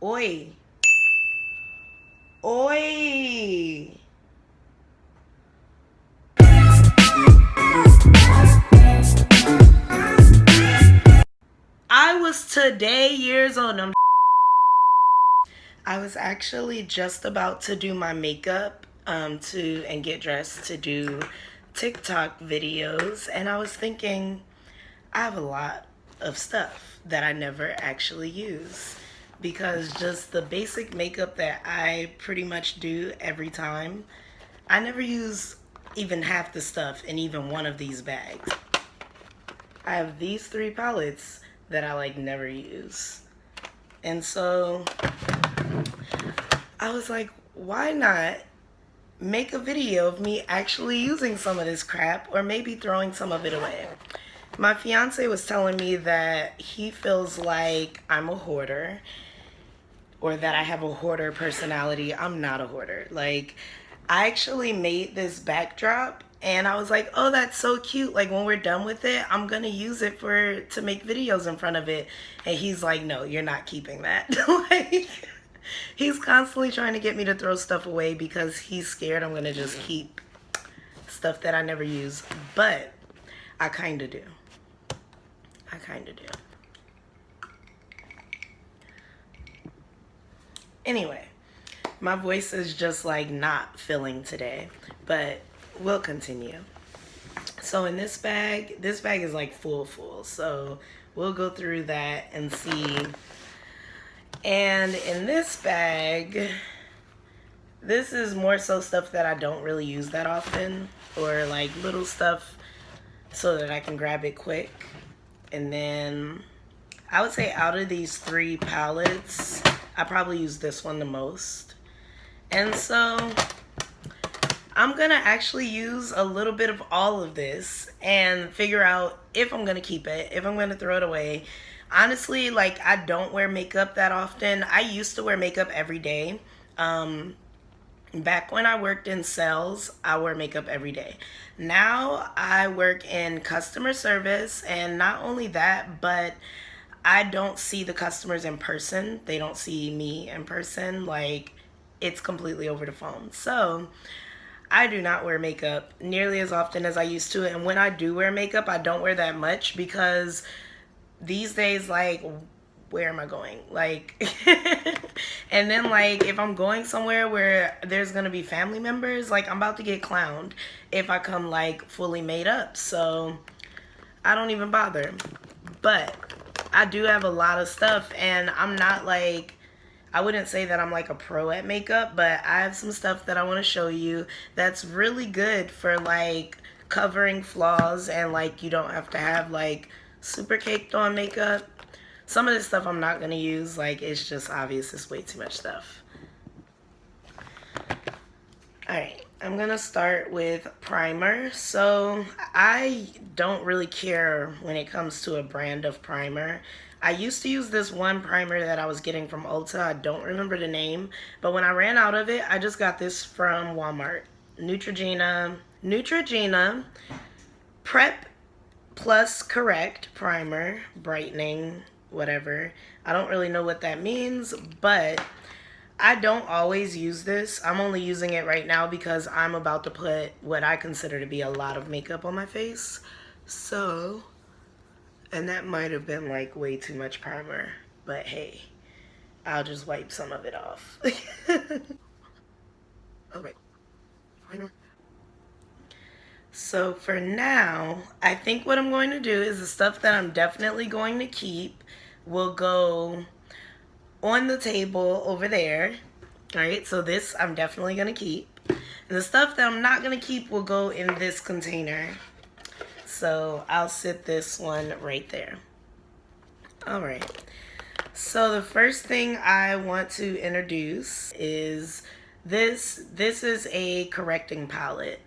Oi. Oi. I was today years on them. I was actually just about to do my makeup and get dressed to do TikTok videos, and I was thinking I have a lot of stuff that I never actually use because just the basic makeup that I pretty much do every time, I never use even half the stuff in even one of these bags. I have these 3 palettes that I like never use. And so I was like, why not make a video of me actually using some of this crap or maybe throwing some of it away? My fiance was telling me that he feels like I'm a hoarder or that I have a hoarder personality. I'm not a hoarder. Like, I actually made this backdrop and I was like, oh, that's so cute. Like, when we're done with it, I'm going to use it to make videos in front of it. And he's like, no, you're not keeping that. Like, he's constantly trying to get me to throw stuff away because he's scared I'm going to just keep stuff that I never use. But I kind of do. I kind of do. Anyway, my voice is just like not filling today, but we'll continue. So in this bag is like full. So we'll go through that and see. And in this bag, this is more so stuff that I don't really use that often, or like little stuff so that I can grab it quick. And then I would say out of these 3 palettes, I probably use this one the most. And so I'm gonna actually use a little bit of all of this and figure out if I'm gonna keep it, if I'm gonna throw it away. Honestly, like, I don't wear makeup that often. I used to wear makeup every day. Back when I worked in sales, I wear makeup every day. Now I work in customer service, and not only that, but I don't see the customers in person. They don't see me in person. Like, it's completely over the phone. So I do not wear makeup nearly as often as I used to. And when I do wear makeup, I don't wear that much because these days, like, where am I going? Like, and then, like, if I'm going somewhere where there's gonna be family members, like, I'm about to get clowned if I come, like, fully made up. So I don't even bother. But I do have a lot of stuff, and I'm not, like, I wouldn't say that I'm like a pro at makeup, but I have some stuff that I want to show you that's really good for like covering flaws, and like you don't have to have like super caked on makeup. Some of this stuff I'm not going to use, like, it's just obvious it's way too much stuff. Alright, I'm going to start with primer. So I don't really care when it comes to a brand of primer. I used to use this one primer that I was getting from Ulta. I don't remember the name, but when I ran out of it, I just got this from Walmart. Neutrogena Prep Plus Correct Primer, brightening, whatever. I don't really know what that means, but I don't always use this. I'm only using it right now because I'm about to put what I consider to be a lot of makeup on my face. So, and that might have been like way too much primer, but hey, I'll just wipe some of it off. Okay. So for now, I think what I'm going to do is the stuff that I'm definitely going to keep will go on the table over there. All right, so this I'm definitely going to keep. And the stuff that I'm not going to keep will go in this container. So I'll sit this one right there. All right. So the first thing I want to introduce is this. This is a correcting palette.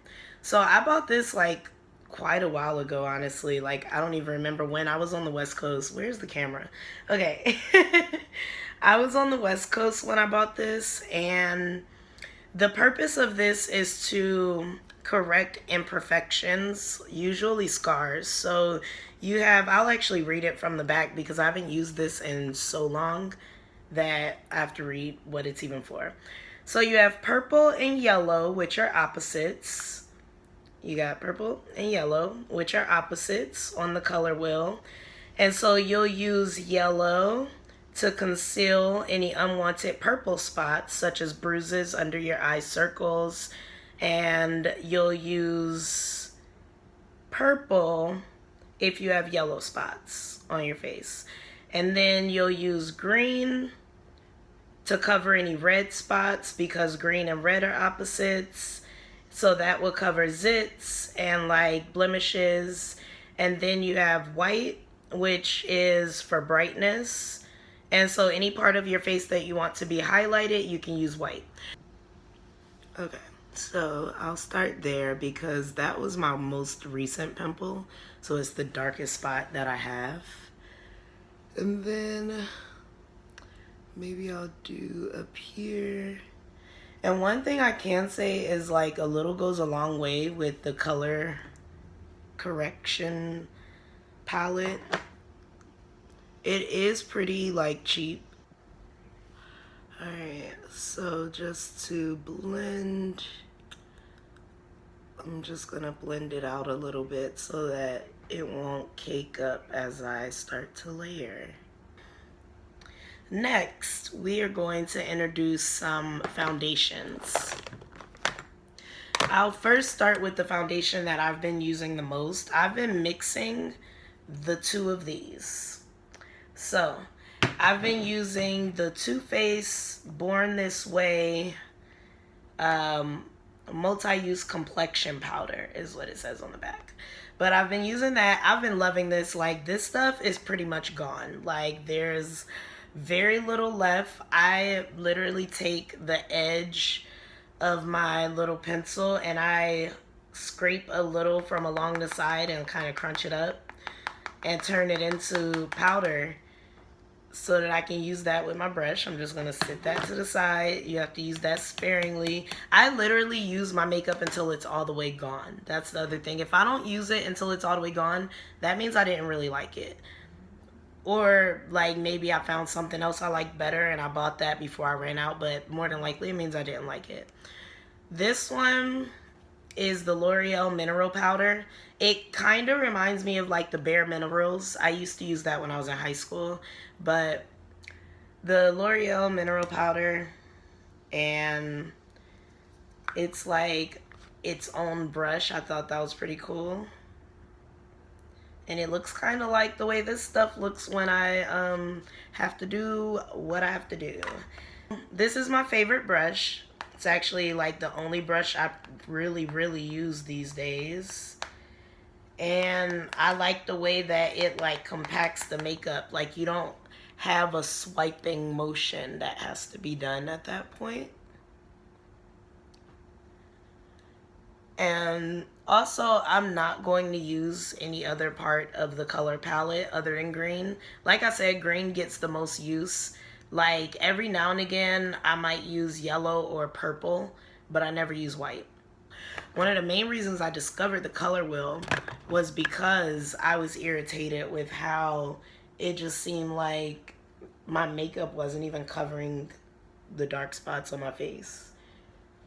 So I bought this like quite a while ago, honestly. Like, I don't even remember when. I was on the West Coast. Where's the camera? Okay. I was on the West Coast when I bought this, and the purpose of this is to correct imperfections, usually scars. So you have, I'll actually read it from the back because I haven't used this in so long that I have to read what it's even for. So you have purple and yellow, which are opposites. You got purple and yellow, which are opposites on the color wheel. And so you'll use yellow to conceal any unwanted purple spots, such as bruises under your eye circles. And you'll use purple if you have yellow spots on your face. And then you'll use green to cover any red spots, because green and red are opposites. So that will cover zits and like blemishes. And then you have white, which is for brightness. And so any part of your face that you want to be highlighted, you can use white. Okay, so I'll start there because that was my most recent pimple. So it's the darkest spot that I have. And then maybe I'll do up here. And one thing I can say is like a little goes a long way with the color correction palette. It is pretty like cheap. Alright, so just to blend, I'm just gonna blend it out a little bit so that it won't cake up as I start to layer. Next, we are going to introduce some foundations. I'll first start with the foundation that I've been using the most. I've been mixing the two of these. So, I've been using the Too Faced Born This Way multi-use complexion powder is what it says on the back. But I've been using that. I've been loving this. Like, this stuff is pretty much gone. Like, there's very little left. I literally take the edge of my little pencil and I scrape a little from along the side and kind of crunch it up and turn it into powder so that I can use that with my brush. I'm just going to sit that to the side. You have to use that sparingly. I literally use my makeup until it's all the way gone. That's the other thing. If I don't use it until it's all the way gone, that means I didn't really like it. Or like maybe I found something else I like better and I bought that before I ran out, but more than likely it means I didn't like it. This one is the L'Oreal Mineral Powder. It kind of reminds me of like the Bare Minerals. I used to use that when I was in high school, but the L'Oreal Mineral Powder, and it's like its own brush. I thought that was pretty cool. And it looks kind of like the way this stuff looks when I have to do what I have to do. This is my favorite brush. It's actually like the only brush I really use these days. And I like the way that it like compacts the makeup. Like you don't have a swiping motion that has to be done at that point. And also, I'm not going to use any other part of the color palette other than green. Like I said, green gets the most use. Like every now and again, I might use yellow or purple, but I never use white. One of the main reasons I discovered the color wheel was because I was irritated with how it just seemed like my makeup wasn't even covering the dark spots on my face.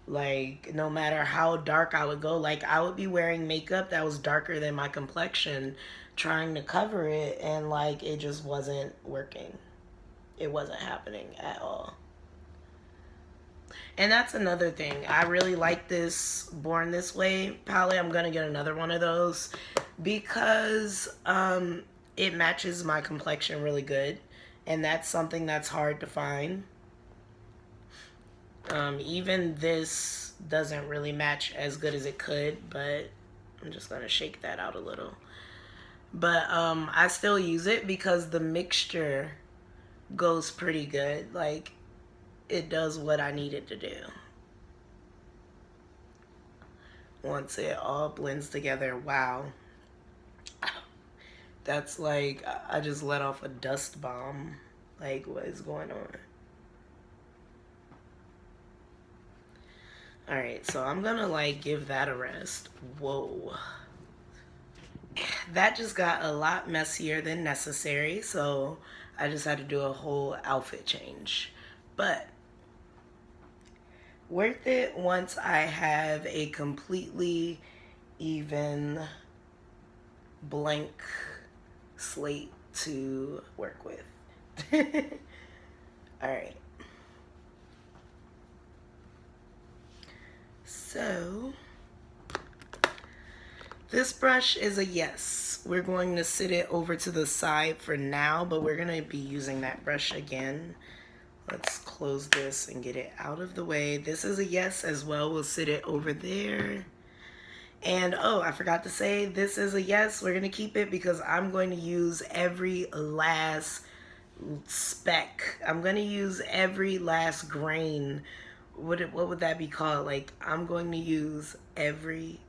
Like, no matter how dark I would go, like, I would be wearing makeup that was darker than my complexion, trying to cover it, and, like, it just wasn't working. It wasn't happening at all. And that's another thing. I really like this Born This Way palette. I'm going to get another one of those because it matches my complexion really good, and that's something that's hard to find. Even this doesn't really match as good as it could, but I'm just gonna shake that out a little. But I still use it because the mixture goes pretty good. Like, it does what I need it to do. Once it all blends together, wow. That's like, I just let off a dust bomb. Like, what is going on? Alright, so I'm gonna like give that a rest. Whoa. That just got a lot messier than necessary, so I just had to do a whole outfit change. But worth it once I have a completely even blank slate to work with. All right. So this brush is a yes. We're going to sit it over to the side for now, but we're going to be using that brush again. Let's close this and get it out of the way. This is a yes as well. We'll sit it over there. And oh, I forgot to say, this is a yes. We're going to keep it because I'm going to use every last speck. I'm going to use every last grain. What would that be called? Like, I'm going to use every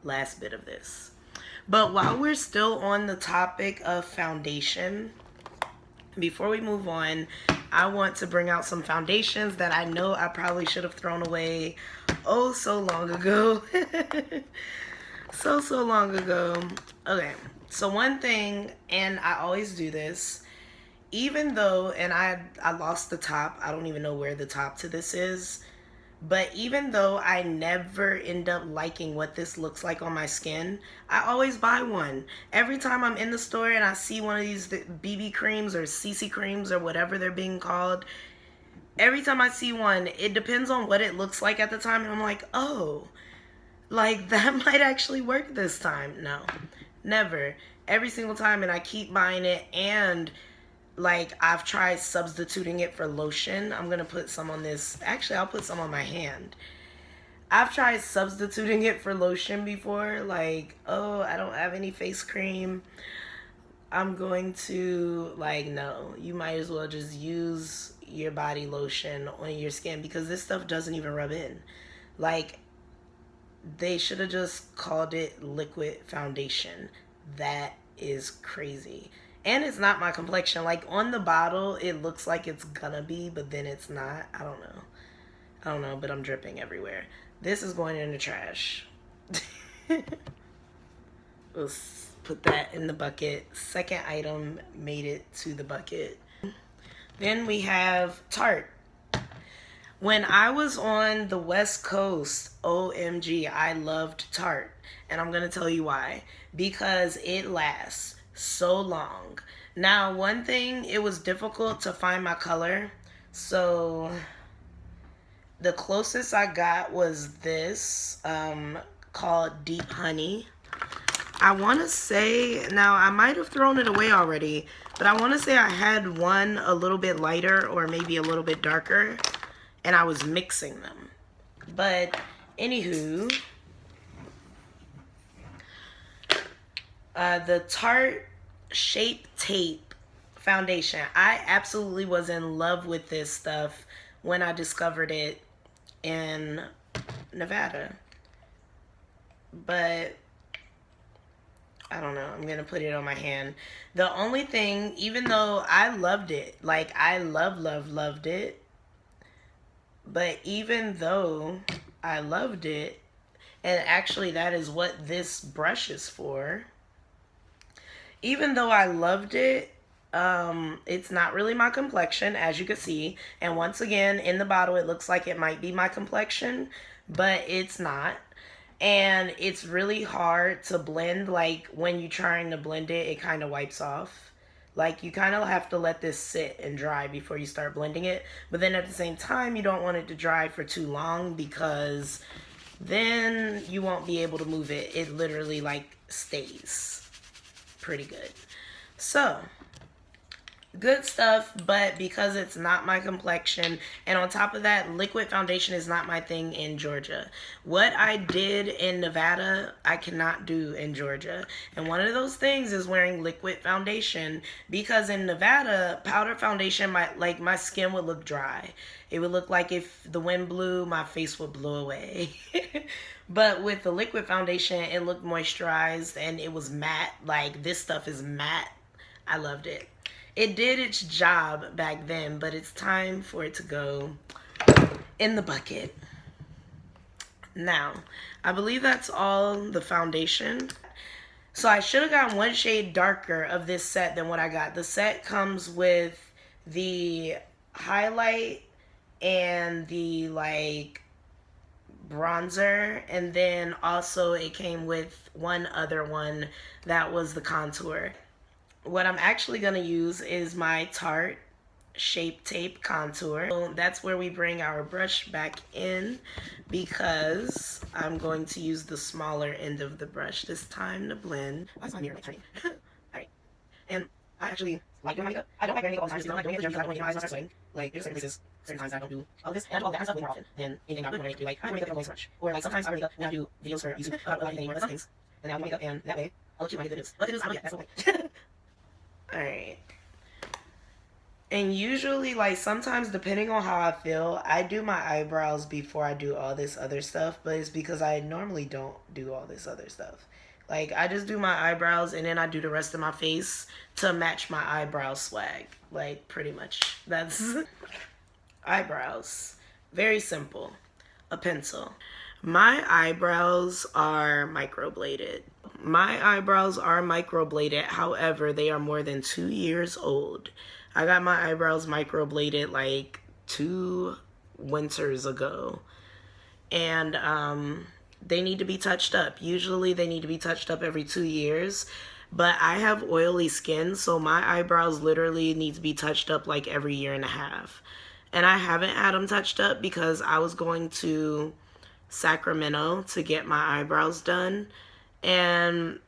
last bit of this. But while we're still on the topic of foundation, before we move on, I want to bring out some foundations that I know I probably should have thrown away oh so long ago. so long ago. Okay, so one thing, and I always do this, even though, and I lost the top, I don't even know where the top to this is, but even though I never end up liking what this looks like on my skin, I always buy one. Every time I'm in the store and I see one of these BB creams or CC creams or whatever they're being called, every time I see one, it depends on what it looks like at the time, and I'm like, oh, like that might actually work this time. No, never. Every single time, and I keep buying it, and like I've tried substituting it for lotion. I'm gonna put some on this. Actually, I'll put some on my hand. I've tried substituting it for lotion before. Like, oh, I don't have any face cream. I'm going to, like, no. You might as well just use your body lotion on your skin because this stuff doesn't even rub in. Like, they should have just called it liquid foundation. That is crazy. And it's not my complexion. Like, on the bottle, it looks like it's gonna be, but then it's not. I don't know, but I'm dripping everywhere. This is going in the trash. We'll put that in the bucket. Second item made it to the bucket. Then we have Tarte. When I was on the West Coast, OMG, I loved Tarte. And I'm gonna tell you why. Because it lasts so long. Now, one thing, it was difficult to find my color, so the closest I got was this called Deep Honey. I want to say, now I might have thrown it away already, but I want to say I had one a little bit lighter or maybe a little bit darker, and I was mixing them. But anywho, the Tarte Shape Tape foundation. I absolutely was in love with this stuff when I discovered it in Nevada. But I don't know. I'm going to put it on my hand. The only thing, even though I loved it, like I loved it, but even though I loved it, and actually that is what this brush is for, even though I loved it, it's not really my complexion, as you can see. And once again, in the bottle, it looks like it might be my complexion, but it's not. And it's really hard to blend. Like, when you're trying to blend it, it kind of wipes off. Like, you kind of have to let this sit and dry before you start blending it. But then at the same time, you don't want it to dry for too long because then you won't be able to move it. It literally, like, stays pretty good. So, good stuff, but because it's not my complexion, and on top of that, liquid foundation is not my thing in Georgia. What I did in Nevada, I cannot do in Georgia. And one of those things is wearing liquid foundation, because in Nevada, powder foundation, my skin would look dry. It would look like if the wind blew, my face would blow away. But with the liquid foundation, it looked moisturized and it was matte. Like, this stuff is matte. I loved it. It did its job back then, but it's time for it to go in the bucket. Now, I believe that's all the foundation. So I should have gotten one shade darker of this set than what I got. The set comes with the highlight and the like bronzer, and then also it came with one other one that was the contour. What I'm actually going to use is my Tarte Shape Tape Contour. So that's where we bring our brush back in, because I'm going to use the smaller end of the brush this time to blend. Why is my mirror like turning? Alright. And I actually like doing makeup. I don't like wearing makeup all the time just because I don't like doing it because I don't want to get my eyes start sweating. Like, there's certain places, certain times that I don't do all this, and I do all that kind of stuff way more often than anything that I would when I do, like, I wear makeup, I'm going to rush. Or, like, sometimes I wear makeup and I do videos for YouTube about anything anymore, that's things. And then I'll do makeup, and that way, I'll let you know I get good news. But good news, I don't get, that's the point. Alright. And usually, like, sometimes depending on how I feel, I do my eyebrows before I do all this other stuff, but it's because I normally don't do all this other stuff. Like, I just do my eyebrows and then I do the rest of my face to match my eyebrow swag. Like, pretty much. That's eyebrows. Very simple. A pencil. My eyebrows are microbladed. My eyebrows are microbladed, however, they are more than 2 years old. I got my eyebrows microbladed like 2 winters ago. And they need to be touched up. Usually they need to be touched up every 2 years. But I have oily skin, so my eyebrows literally need to be touched up like every 1.5 years. And I haven't had them touched up because I was going to Sacramento to get my eyebrows done. And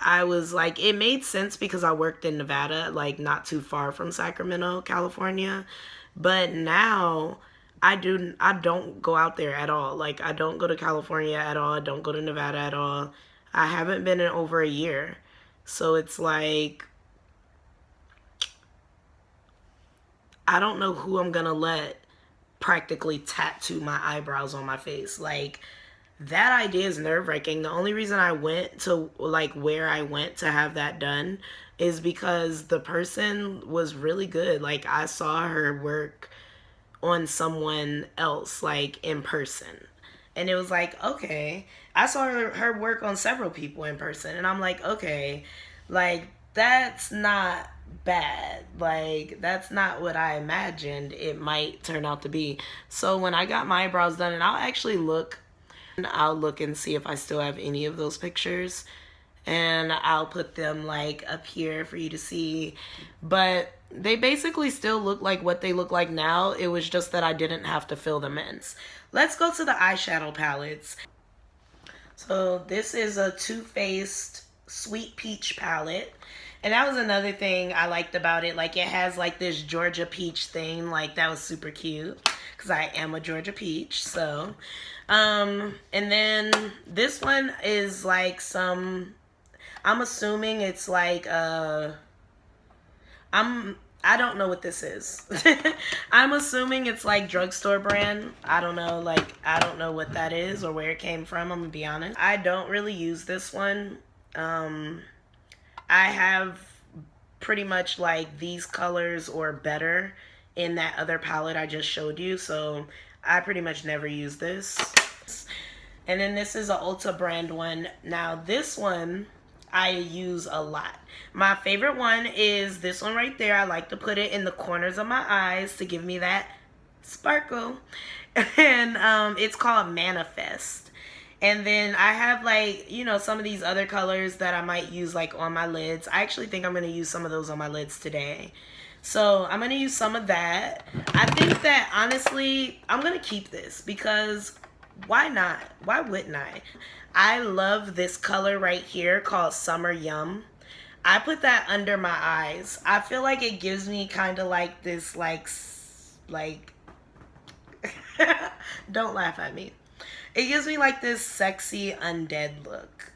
I was like, it made sense because I worked in Nevada, like not too far from Sacramento, California. But now I don't go out there at all. Like, I don't go to California at all. I don't go to Nevada at all. I haven't been in over a year. So it's like, I don't know who I'm gonna let practically tattoo my eyebrows on my face. Like, that idea is nerve-wracking. The only reason I went to, like, where I went to have that done is because the person was really good. Like, I saw her work on someone else, like, in person. And it was like, okay. I saw her work on several people in person. And I'm like, okay, like, that's not bad. Like, that's not what I imagined it might turn out to be. So when I got my eyebrows done, and I'll look and see if I still have any of those pictures, and I'll put them like up here for you to see. But they basically still look like what they look like now. It was just that I didn't have to fill them in. Let's go to the eyeshadow palettes. So this is a Too Faced Sweet Peach palette. And that was another thing I liked about it. Like, it has like this Georgia peach thing. Like, that was super cute because I am a Georgia peach. So and then this one is like some, I'm assuming it's like I don't know what this is. I'm assuming it's like drugstore brand. I don't know, like, I don't know what that is or where it came from, I'm gonna be honest. I don't really use this one. I have pretty much like these colors or better in that other palette I just showed you, so I pretty much never use this. And then this is an Ulta brand one. Now this one I use a lot. My favorite one is this one right there. I like to put it in the corners of my eyes to give me that sparkle. And it's called Manifest. And then I have, like, you know, some of these other colors that I might use like on my lids. I actually think I'm going to use some of those on my lids today. So I'm going to use some of that. I think that honestly, I'm going to keep this because why not? Why wouldn't I? I love this color right here called Summer Yum. I put that under my eyes. I feel like it gives me kind of like this, like don't laugh at me. It gives me like this sexy undead look.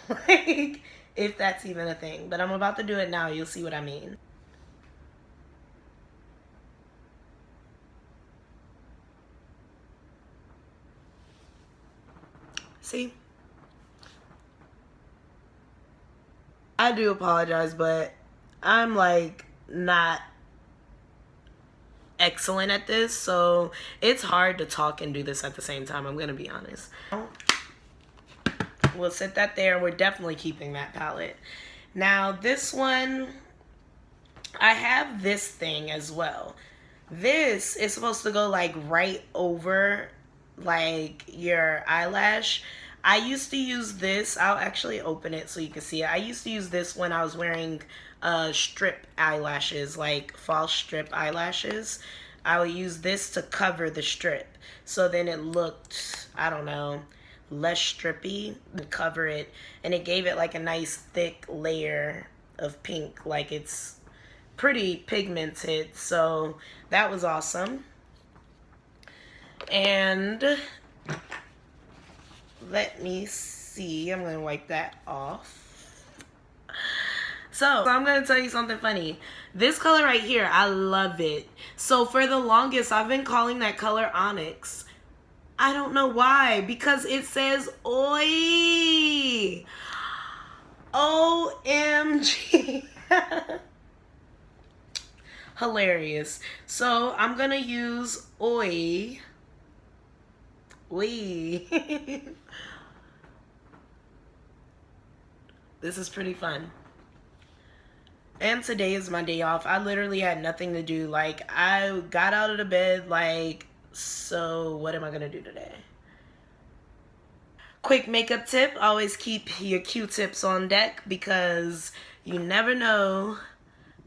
Like, if that's even a thing. But I'm about to do it now. You'll see what I mean. See? I do apologize, but I'm like not excellent at this, so it's hard to talk and do this at the same time. I'm gonna be honest. we'll set that there. We're definitely keeping that palette. Now this one, I have this thing as well. This is supposed to go like right over like your eyelash. I used to use this. I'll actually open it so you can see it. I used to use this when I was wearing strip eyelashes, like false strip eyelashes. I would use this to cover the strip. So then it looked, I don't know, less strippy and cover it. And it gave it like a nice thick layer of pink. Like it's pretty pigmented. So that was awesome. And let me see. I'm going to wipe that off. So I'm going to tell you something funny. This color right here, I love it. So for the longest, I've been calling that color Onyx. I don't know why. Because it says Oi. OMG. Hilarious. So I'm going to use Oi. Oi. This is pretty fun. And today is my day off. I literally had nothing to do. Like, I got out of the bed, like, so what am I going to do today? Quick makeup tip. Always keep your Q-tips on deck because you never know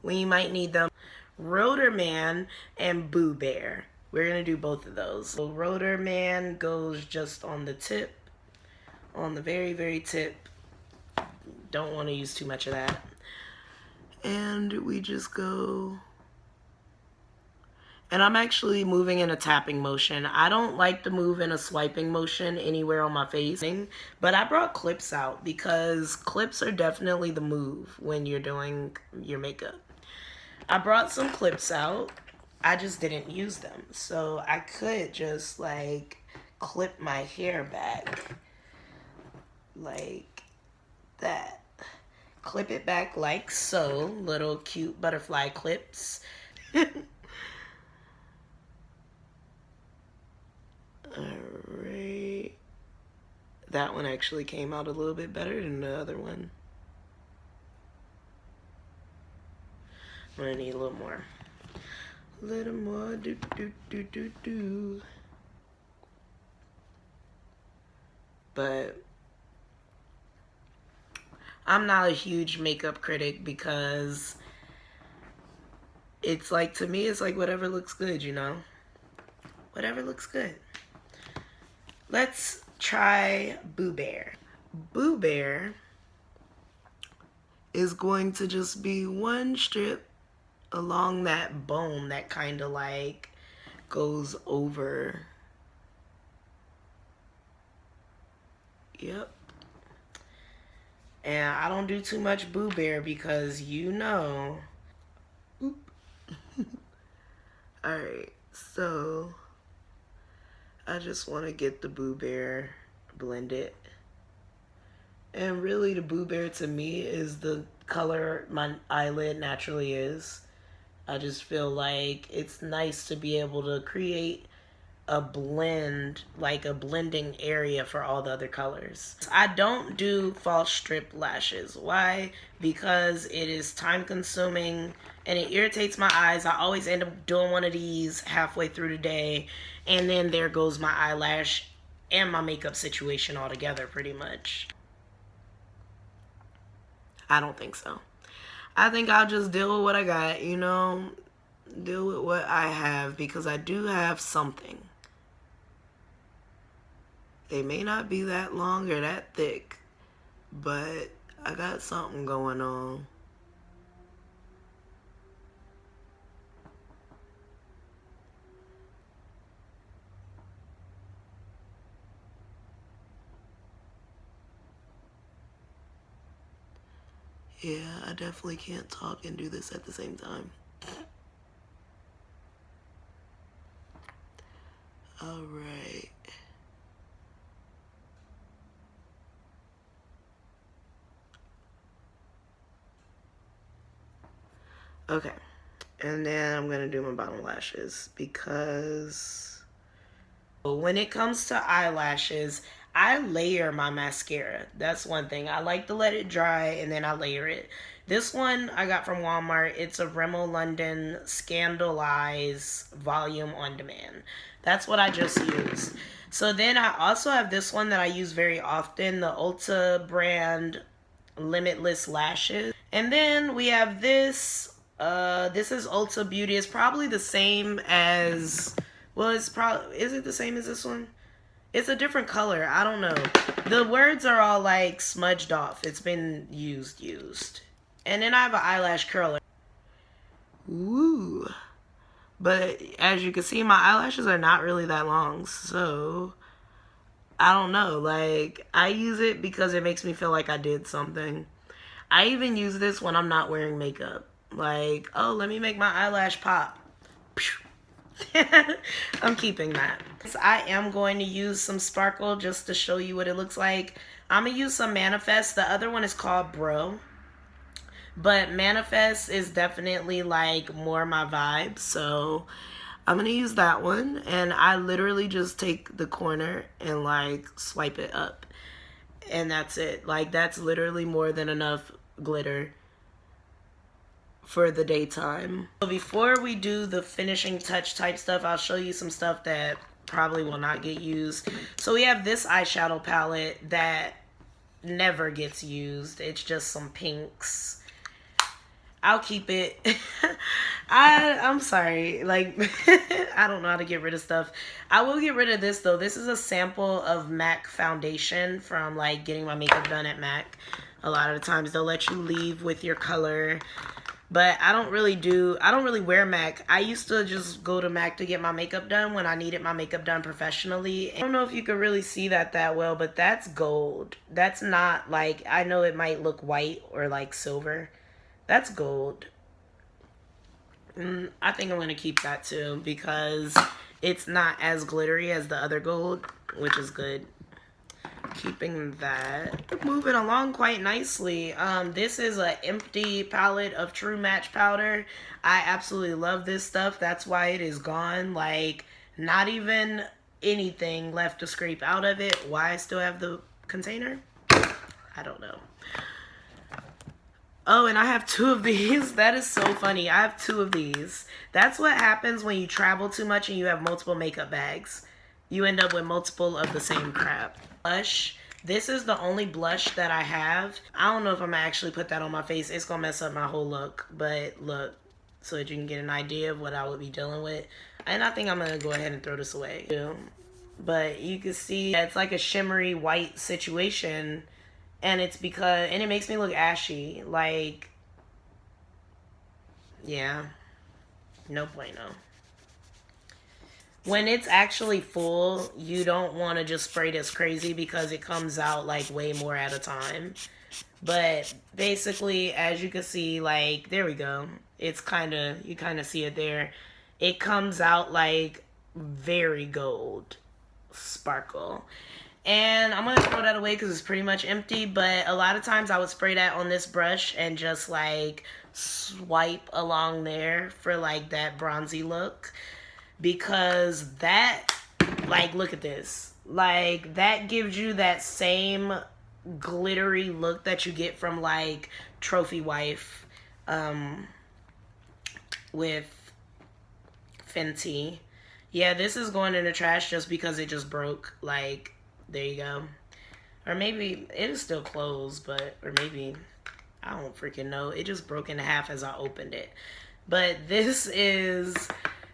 when you might need them. Rotor Man and Boo Bear. We're going to do both of those. So Rotor Man goes just on the tip. On the very, very tip. Don't want to use too much of that. And we just go, and I'm actually moving in a tapping motion. I don't like to move in a swiping motion anywhere on my face, but I brought clips out because clips are definitely the move when you're doing your makeup. I brought some clips out. I just didn't use them. So I could just like clip my hair back like that. Clip it back like so. Little cute butterfly clips. Alright. That one actually came out a little bit better than the other one. I'm gonna need a little more. A little more. Do, do, do, do, do. But I'm not a huge makeup critic because it's like, to me, it's like whatever looks good, you know? Whatever looks good. Let's try Boo Bear. Boo Bear is going to just be one strip along that bone that kind of like goes over. Yep. And I don't do too much Boo Bear because you know. Oop. Alright, so I just want to get the Boo Bear blended. And really the Boo Bear to me is the color my eyelid naturally is. I just feel like it's nice to be able to create a blend, like a blending area for all the other colors. I don't do false strip lashes. Why? Because it is time consuming and it irritates my eyes. I always end up doing one of these halfway through the day and then there goes my eyelash and my makeup situation altogether pretty much. I don't think so. I think I'll just deal with what I got, you know, deal with what I have because I do have something. They may not be that long or that thick, but I got something going on. Yeah, I definitely can't talk and do this at the same time. All right. Okay, and then I'm gonna do my bottom lashes because when it comes to eyelashes, I layer my mascara. That's one thing. I like to let it dry and then I layer it. This one I got from Walmart. It's a Remo London Scandalize Volume on Demand. That's what I just used. So then I also have this one that I use very often, the Ulta brand Limitless Lashes. And then we have this. This is Ulta Beauty. It's probably the same as, well, it's probably, is it the same as this one? It's a different color. I don't know. The words are all like smudged off. It's been used. And then I have an eyelash curler. Ooh. But as you can see, my eyelashes are not really that long. So, I don't know. Like, I use it because it makes me feel like I did something. I even use this when I'm not wearing makeup. Like, oh, let me make my eyelash pop. I'm keeping that. So I am going to use some sparkle just to show you what it looks like. I'm going to use some Manifest. The other one is called Bro. But Manifest is definitely like more my vibe. So I'm going to use that one. And I literally just take the corner and like swipe it up. And that's it. Like that's literally more than enough glitter for the daytime. So before we do the finishing touch type stuff, I'll show you some stuff that probably will not get used. So we have this eyeshadow palette that never gets used. It's just some pinks. I'll keep it. I'm sorry. Like, I don't know how to get rid of stuff. I will get rid of this, though. This is a sample of MAC foundation from, like, getting my makeup done at MAC. A lot of the times, they'll let you leave with your color. But I don't really wear MAC. I used to just go to MAC to get my makeup done when I needed my makeup done professionally. I don't know if you could really see that well, but that's gold. That's not, like, I know it might look white or, like, silver. That's gold. I think I'm going to keep that too because it's not as glittery as the other gold, which is good. Keeping that. Moving along quite nicely. This is an empty palette of True Match powder. I absolutely love this stuff. That's why it is gone. Like, not even anything left to scrape out of it. Why I still have the container? I don't know. Oh, and I have 2 of these. That is so funny. I have 2 of these. That's what happens when you travel too much and you have multiple makeup bags. You end up with multiple of the same crap. Blush. This is the only blush that I have. I don't know if I'm gonna actually put that on my face. It's gonna mess up my whole look. But look, so that you can get an idea of what I would be dealing with. And I think I'm gonna go ahead and throw this away. But you can see it's like a shimmery white situation. And it's because, and it makes me look ashy. Like, yeah, no bueno. When it's actually full, you don't want to just spray this crazy because it comes out like way more at a time. But basically, as you can see, like, there we go. It's you kind of see it there. It comes out like very gold sparkle. And I'm going to throw that away because it's pretty much empty. But a lot of times I would spray that on this brush and just like swipe along there for like that bronzy look. Because that, like, look at this. Like, that gives you that same glittery look that you get from like Trophy Wife with Fenty. Yeah, this is going in the trash just because it just broke. Like, there you go. Or maybe it is still closed, but, or maybe, I don't freaking know. It just broke in half as I opened it. But this is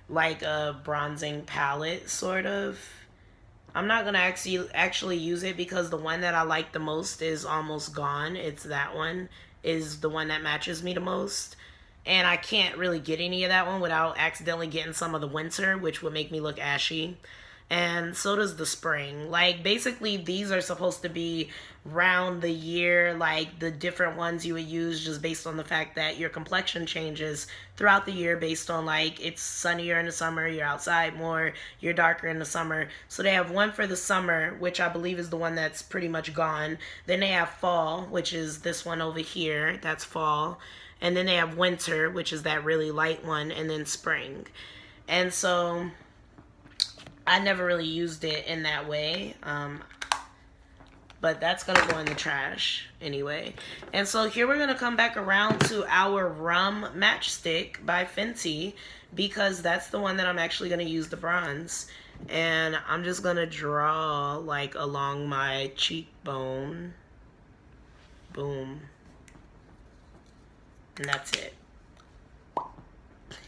like a bronzing palette, sort of. I'm not going to actually use it because the one that I like the most is almost gone. It's that one is the one that matches me the most. And I can't really get any of that one without accidentally getting some of the winter, which would make me look ashy. And so does the spring. Like, basically, these are supposed to be round the year, like the different ones you would use just based on the fact that your complexion changes throughout the year based on, like, it's sunnier in the summer, you're outside more, you're darker in the summer. So they have one for the summer, which I believe is the one that's pretty much gone. Then they have fall, which is this one over here. That's fall. And then they have winter, which is that really light one, and then spring. And so I never really used it in that way. but that's gonna go in the trash anyway. And so here we're gonna come back around to our Rum Matchstick by Fenty, because that's the one that I'm actually gonna use the bronze. And I'm just gonna draw like along my cheekbone. Boom. And that's it.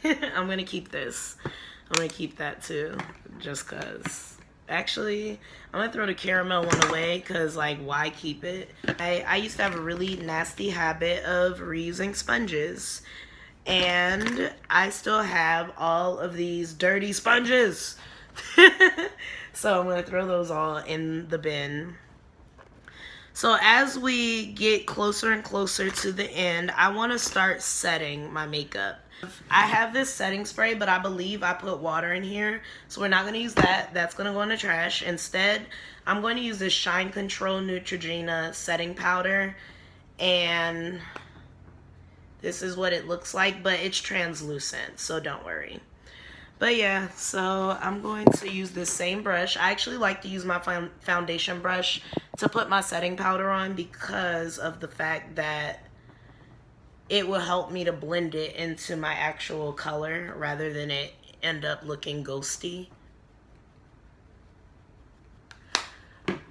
I'm gonna keep this. I'm gonna keep that too, just cause. Actually, I'm gonna throw the caramel one away, cause like, why keep it? I used to have a really nasty habit of reusing sponges, and I still have all of these dirty sponges. So I'm gonna throw those all in the bin. So as we get closer and closer to the end, I want to start setting my makeup. I have this setting spray, but I believe I put water in here, so we're not going to use that. That's going to go in the trash. Instead, I'm going to use this Shine Control Neutrogena setting powder, and this is what it looks like, but it's translucent, so don't worry. But yeah, so I'm going to use this same brush. I actually like to use my foundation brush to put my setting powder on, because of the fact that it will help me to blend it into my actual color rather than it end up looking ghosty.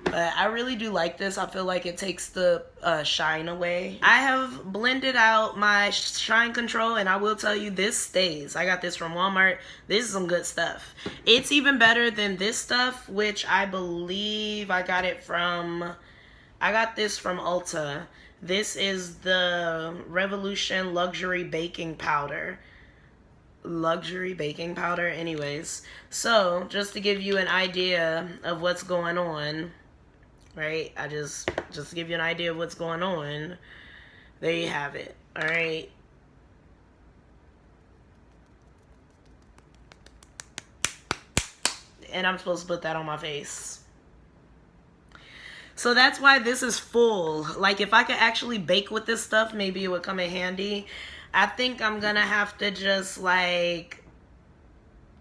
But I really do like this. I feel like it takes the shine away. I have blended out my shine control, and I will tell you, this stays. I got this from Walmart. This is some good stuff. It's even better than this stuff, which I believe I got this from Ulta. This is the Revolution Luxury Baking Powder. Anyways. So, just to give you an idea of what's going on, right? Just to give you an idea of what's going on, there you have it. All right. And I'm supposed to put that on my face. So that's why this is full. Like, if I could actually bake with this stuff, maybe it would come in handy. I think I'm gonna have to just like,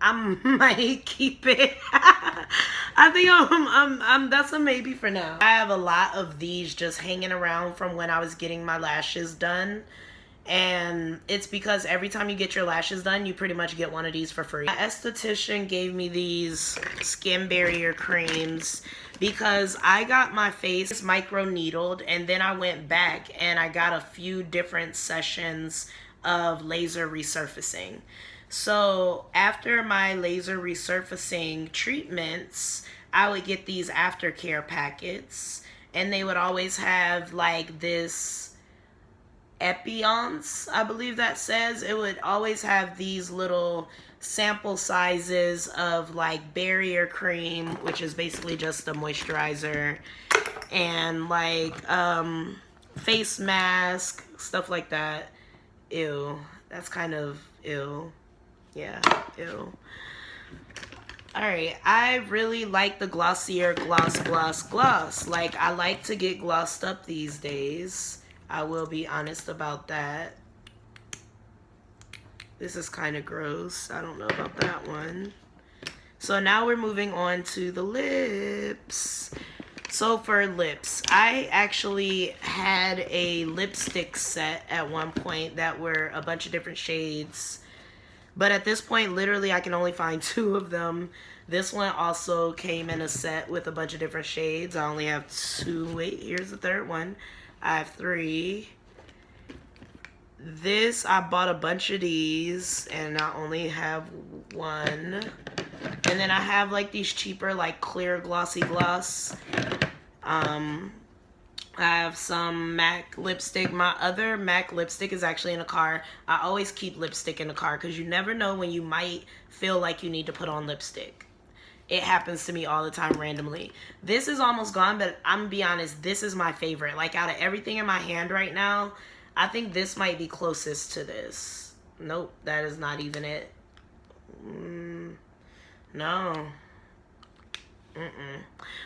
I might keep it. I think that's a maybe for now. I have a lot of these just hanging around from when I was getting my lashes done. And it's because every time you get your lashes done, you pretty much get one of these for free. My esthetician gave me these skin barrier creams because I got my face micro needled, and then I went back and I got a few different sessions of laser resurfacing. So after my laser resurfacing treatments, I would get these aftercare packets, and they would always have like this Epionce, I believe that says. It would always have these little sample sizes of like barrier cream, which is basically just a moisturizer, and like face mask, stuff like that. Ew, that's kind of ew. Yeah, ew. Alright, I really like the Glossier Gloss. Like, I like to get glossed up these days. I will be honest about that. This is kind of gross. I don't know about that one. So now we're moving on to the lips. So for lips, I actually had a lipstick set at one point that were a bunch of different shades. But at this point, literally, I can only find 2 of them. This one also came in a set with a bunch of different shades. I only have 2. Wait, here's the 3rd one. I have 3. This, I bought a bunch of these, and I only have 1. And then I have like these cheaper, like clear glossy gloss. I have some MAC lipstick. My other MAC lipstick is actually in the car. I always keep lipstick in the car because you never know when you might feel like you need to put on lipstick. It happens to me all the time randomly. This is almost gone, but I'm gonna be honest, this is my favorite. Like, out of everything in my hand right now, I think this might be closest to this. Nope, that is not even it. No.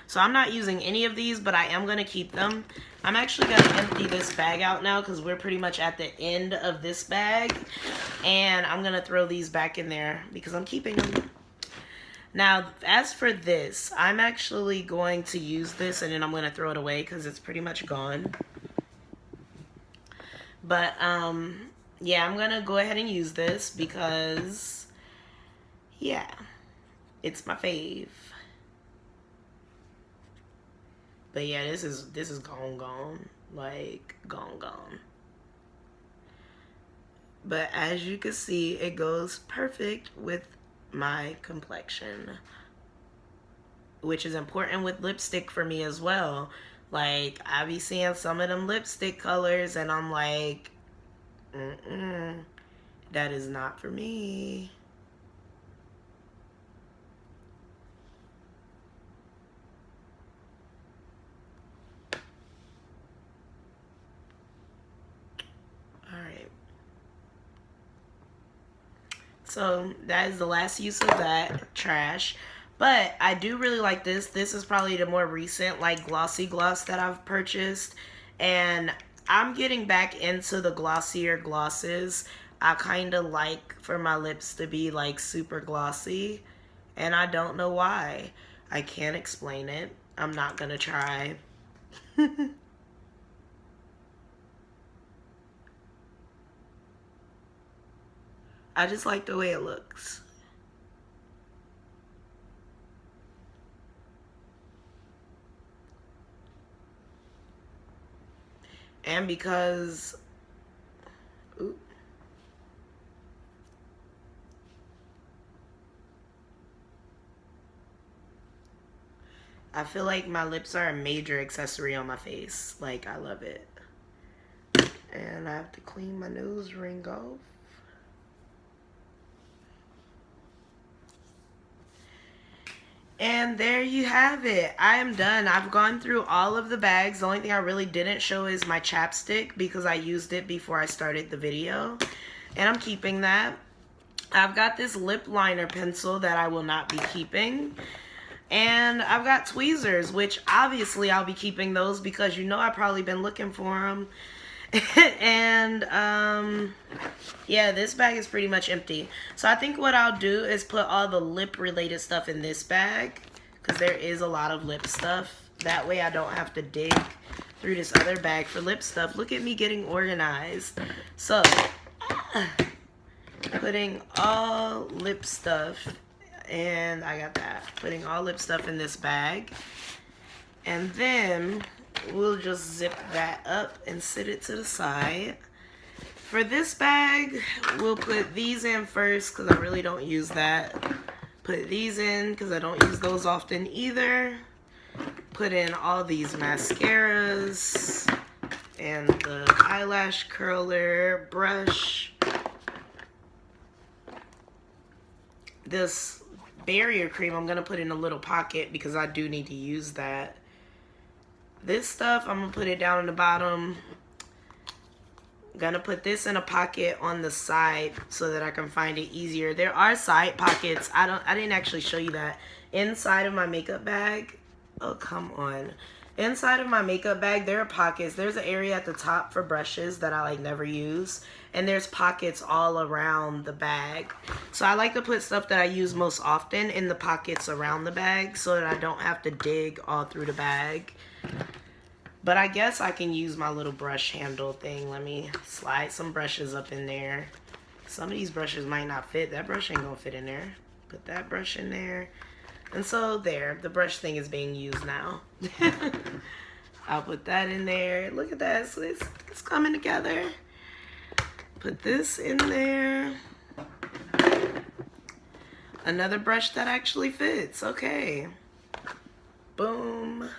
So I'm not using any of these, but I am gonna keep them. I'm actually gonna empty this bag out now because we're pretty much at the end of this bag. And I'm gonna throw these back in there because I'm keeping them. Now, as for this, I'm actually going to use this and then I'm going to throw it away because it's pretty much gone. But, yeah, I'm going to go ahead and use this because, yeah, it's my fave. But yeah, this is gone. Like, gone. But as you can see, it goes perfect with my complexion, which is important with lipstick for me as well. Like, I be seeing some of them lipstick colors and I'm like, that is not for me. Alright. So that is the last use of that trash. But I do really like this. This is probably the more recent, like, glossy gloss that I've purchased. And I'm getting back into the glossier glosses. I kind of like for my lips to be, like, super glossy. And I don't know why. I can't explain it. I'm not gonna try. I just like the way it looks. And because, ooh, I feel like my lips are a major accessory on my face. Like, I love it. And I have to clean my nose ring off. And there you have it. I am done. I've gone through all of the bags. The only thing I really didn't show is my chapstick because I used it before I started the video. And I'm keeping that. I've got this lip liner pencil that I will not be keeping. And I've got tweezers, which obviously I'll be keeping those because you know I've probably been looking for them. And yeah, this bag is pretty much empty. So I think what I'll do is put all the lip related stuff in this bag because there is a lot of lip stuff. That way I don't have to dig through this other bag for lip stuff. Look at me getting organized. So putting all lip stuff, and I got that, putting all lip stuff in this bag, and then we'll just zip that up and sit it to the side. For this bag, we'll put these in first because I really don't use that. Put these in because I don't use those often either. Put in all these mascaras and the eyelash curler brush. This barrier cream I'm going to put in a little pocket because I do need to use that. This stuff, I'm going to put it down in the bottom. I'm going to put this in a pocket on the side so that I can find it easier. There are side pockets. I didn't actually show you that. Inside of my makeup bag. Oh, come on. Inside of my makeup bag, there are pockets. There's an area at the top for brushes that I like never use. And there's pockets all around the bag. So I like to put stuff that I use most often in the pockets around the bag so that I don't have to dig all through the bag. But I guess I can use my little brush handle thing. Let me slide some brushes up in there. Some of these brushes might not fit. That brush ain't gonna fit in there. Put that brush in there. And so there, the brush thing is being used now. I'll put that in there. Look at that, so it's coming together. Put this in there. Another brush that actually fits, okay. Boom.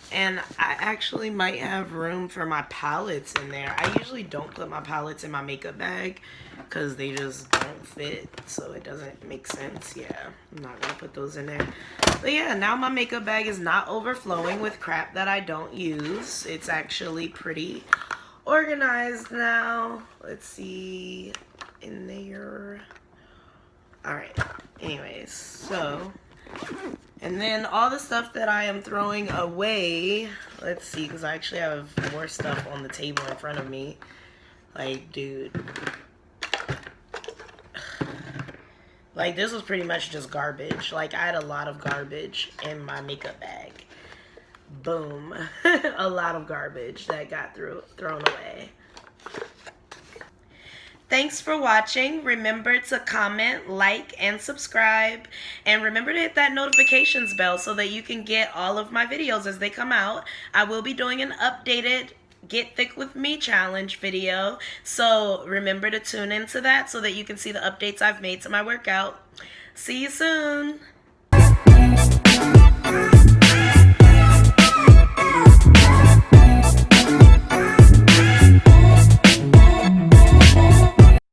And I actually might have room for my palettes in there. I usually don't put my palettes in my makeup bag because they just don't fit, so it doesn't make sense. Yeah, I'm not gonna put those in there. But yeah, now my makeup bag is not overflowing with crap that I don't use. It's actually pretty organized now. Let's see in there. All right, anyways, so, and then all the stuff that I am throwing away, let's see, because I actually have more stuff on the table in front of me. Like, dude. Like, this was pretty much just garbage. Like, I had a lot of garbage in my makeup bag. Boom. A lot of garbage that got thrown away. Thanks for watching. Remember to comment, like, and subscribe. And remember to hit that notifications bell so that you can get all of my videos as they come out. I will be doing an updated Get Thick With Me challenge video. So remember to tune into that so that you can see the updates I've made to my workout. See you soon.